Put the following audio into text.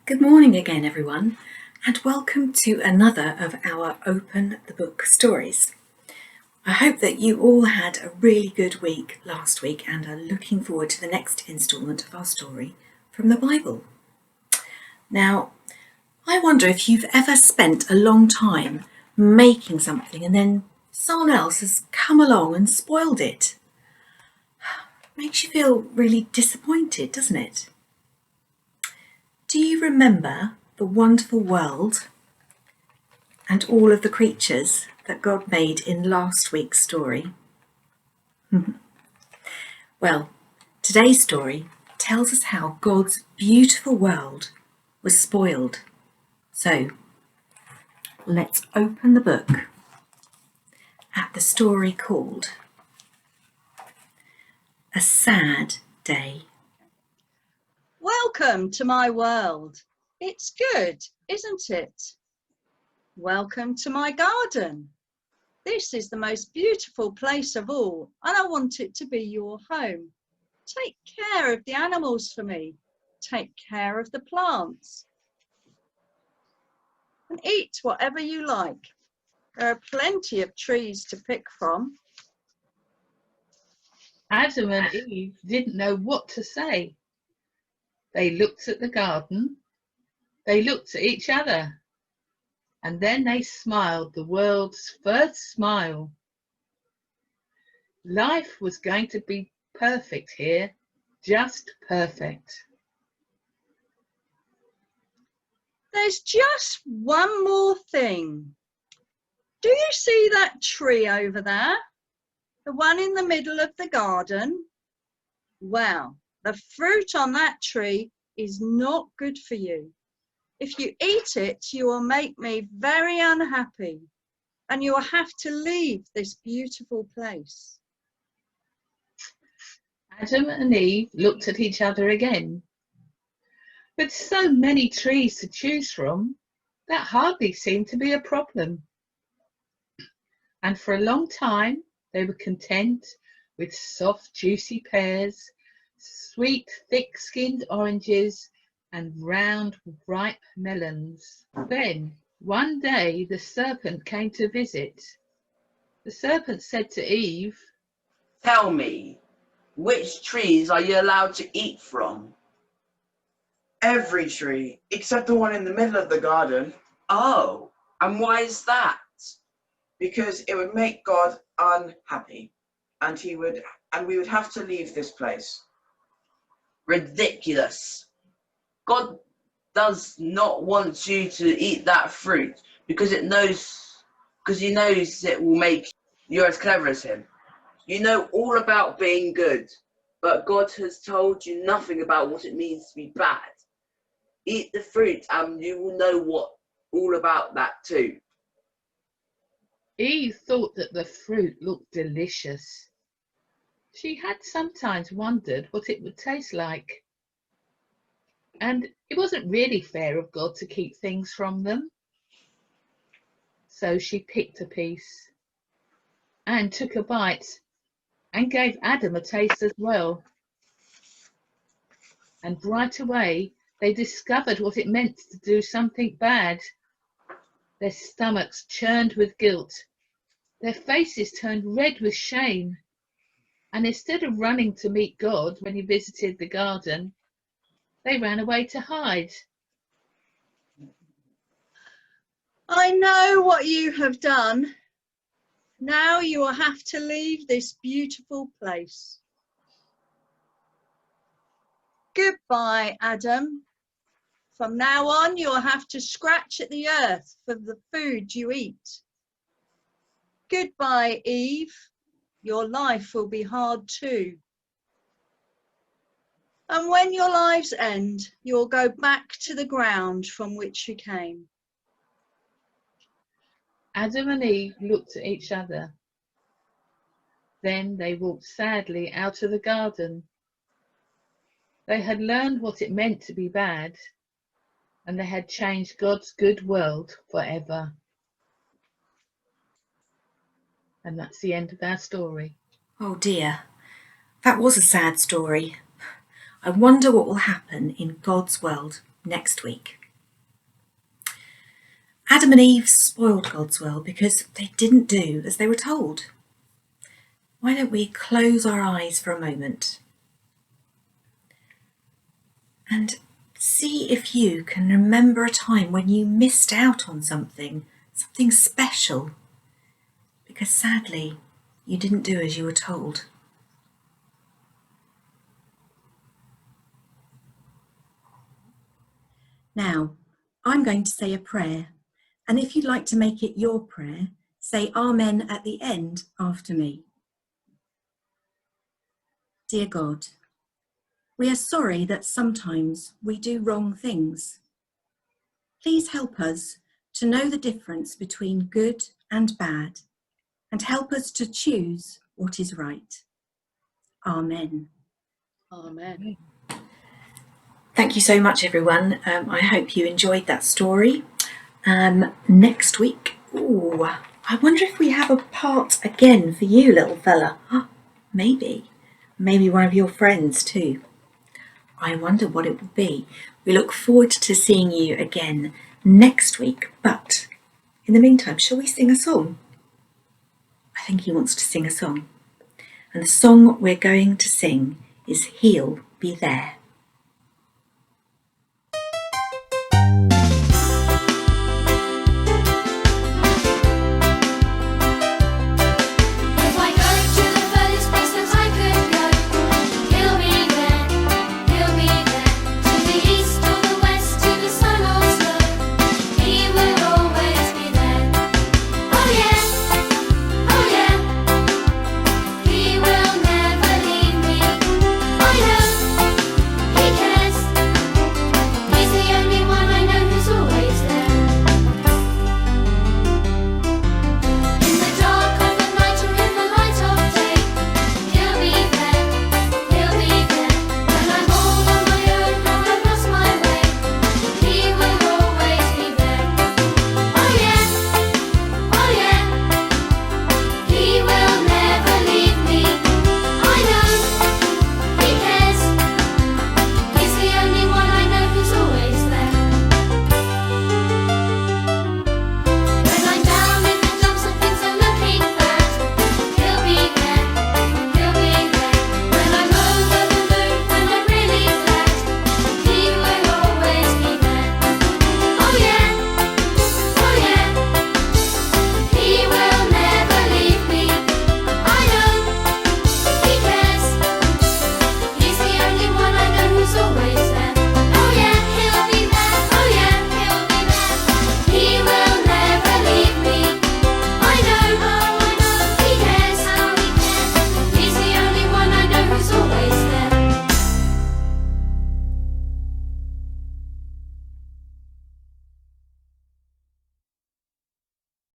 Good morning again, everyone, and welcome to another of our Open the Book stories. I hope that you all had a really good week last week and are looking forward to the next instalment of our story from the Bible. Now, I wonder if you've ever spent a long time making something and then someone else has come along and spoiled it. Makes you feel really disappointed, doesn't it? Do you remember the wonderful world and all of the creatures that God made in last week's story? Well, today's story tells us how God's beautiful world was spoiled. So, let's open the book at the story called A Sad Day. Welcome to my world. It's good, isn't it? Welcome to my garden. This is the most beautiful place of all, and I want it to be your home. Take care of the animals for me. Take care of the plants. And eat whatever you like. There are plenty of trees to pick from. Adam and Eve didn't know what to say. They looked at the garden, they looked at each other, and then they smiled the world's first smile. Life was going to be perfect here, just perfect. There's just one more thing. Do you see that tree over there? The one in the middle of the garden? Well, the fruit on that tree is not good for you. If you eat it, you will make me very unhappy, and you will have to leave this beautiful place. Adam and Eve looked at each other again. With so many trees to choose from, that hardly seemed to be a problem. And for a long time, they were content with soft, juicy pears, sweet, thick-skinned oranges, and round, ripe melons. Then, one day, the serpent came to visit. The serpent said to Eve, "Tell me, which trees are you allowed to eat from?" Every tree, except the one in the middle of the garden, "Oh, and why is that?" because it would make God unhappy, and we would have to leave this place. Ridiculous. God does not want you to eat that fruit because he knows it will make you as clever as him. You know all about being good, but God has told you nothing about what it means to be bad. Eat the fruit and you will know all about that too. Eve thought that the fruit looked delicious. She had sometimes wondered what it would taste like. And it wasn't really fair of God to keep things from them. So she picked a piece and took a bite and gave Adam a taste as well. And right away, they discovered what it meant to do something bad. Their stomachs churned with guilt. Their faces turned red with shame. And instead of running to meet God when he visited the garden, they ran away to hide. I know what you have done. Now you will have to leave this beautiful place. Goodbye, Adam. From now on, you'll have to scratch at the earth for the food you eat. Goodbye, Eve. Your life will be hard too. And when your lives end, you'll go back to the ground from which you came. Adam and Eve looked at each other. Then they walked sadly out of the garden. They had learned what it meant to be bad, and they had changed God's good world forever. And that's the end of our story. Oh dear, that was a sad story. I wonder what will happen in God's world next week. Adam and Eve spoiled God's world because they didn't do as they were told. Why don't we close our eyes for a moment and see if you can remember a time when you missed out on something special, because sadly you didn't do as you were told. Now, I'm going to say a prayer, and if you'd like to make it your prayer, say Amen at the end after me. Dear God, we are sorry that sometimes we do wrong things. Please help us to know the difference between good and bad, and help us to choose what is right. Amen. Amen. Thank you so much, everyone. I hope you enjoyed that story. Next week, I wonder if we have a part again for you, little fella. Maybe one of your friends too. I wonder what it will be. We look forward to seeing you again next week, but in the meantime, shall we sing a song? I think he wants to sing a song. And the song we're going to sing is He'll Be There.